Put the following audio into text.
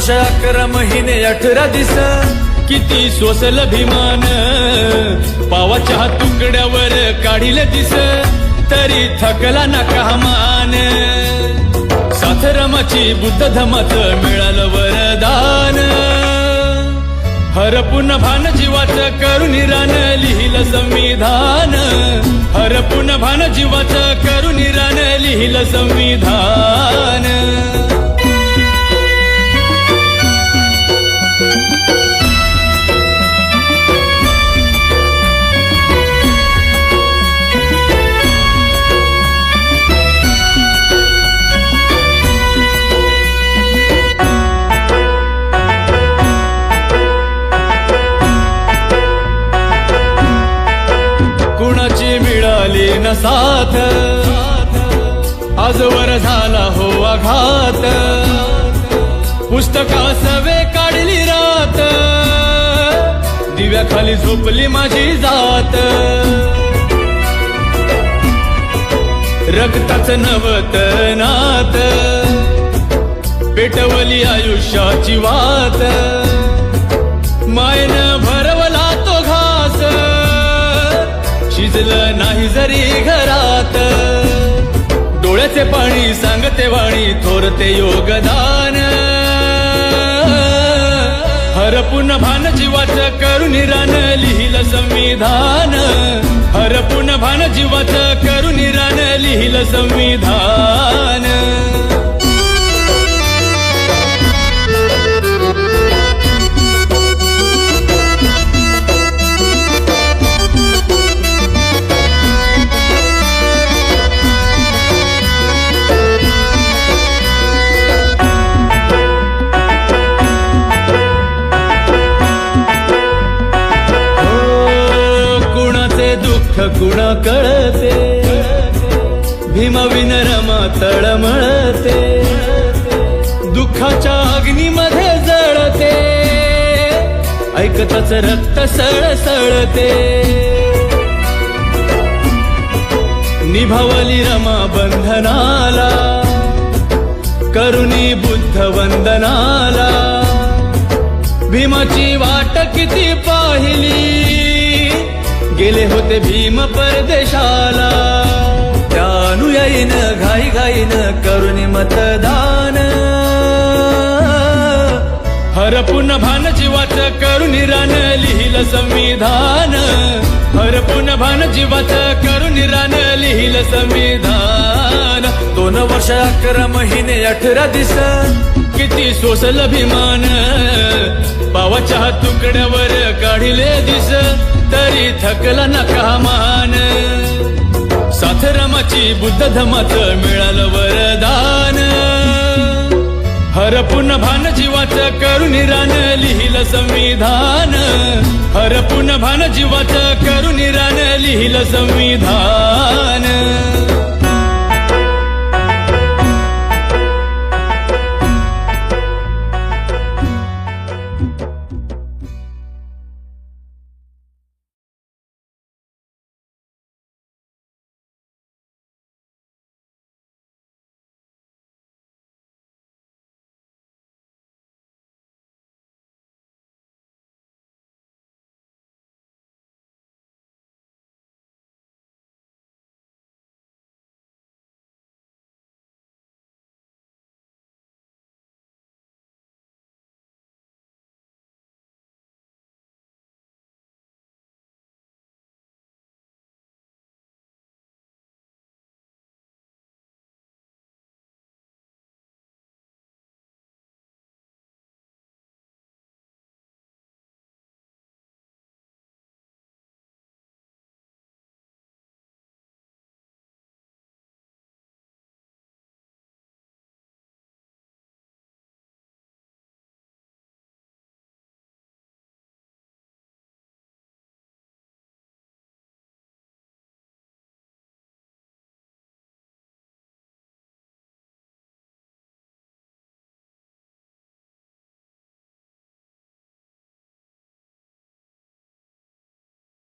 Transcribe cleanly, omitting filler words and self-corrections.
वर्ष 11 महिने 18 दिस किती सोसल भीमान पावाच्या तुकड्यावर काढिले दिस तरी थकला ना कामान साथरमाची बुद्ध धमात मिळालं वरदान हरपून भान जीवाचं करून रान लिहिलं संविधान हरपून भान जीवाचं करून रान लिहिलं संविधान कुणाची मिळाली न साथ आजवर झाला हो आघात पुस्तका सवे काढली रात दिव्याखाली झोपली माझी जात रक्ताचं नवत नात पेटवली आयुष्याची वात मायनं भरवला तो घास शिजलं नाही जरी घरात डोळ्याचे पाणी सांगते वाणी थोरते योगदान हरपून भान जीवाचं करून रान लिहिलं संविधान हरपून भान जीवाचं करून रान लिहिलं संविधान दुःख कुणा कळते भीमविन रमा तळमळते दुःखाच्या अग्नीमध्ये जळते ऐकताच रक्त सळसळते निभावली रमा बंधनाला करुणी बुद्ध वंदनाला भीमाची वाट किती पाहिली गेले होते भीम परदेशाला त्या अनुयायीनं घाई घाईनं करुणी मतदान हरपून भान जीवाचं करून रान लिहिलं संविधान हरपून भान जीवाचं करून रान लिहिलं संविधान 2 वर्ष 11 महिने 18 दिस किती सोसल भीमान पावाच्या तुकड्यावर काढिले दिस तरी थकला ना कामान साथरमाची बुद्ध धमात मिळालं वरदान हरपून भान जीवाचं करून रान लिहिलं संविधान हरपून भान जीवाचं करून रान लिहिलं संविधान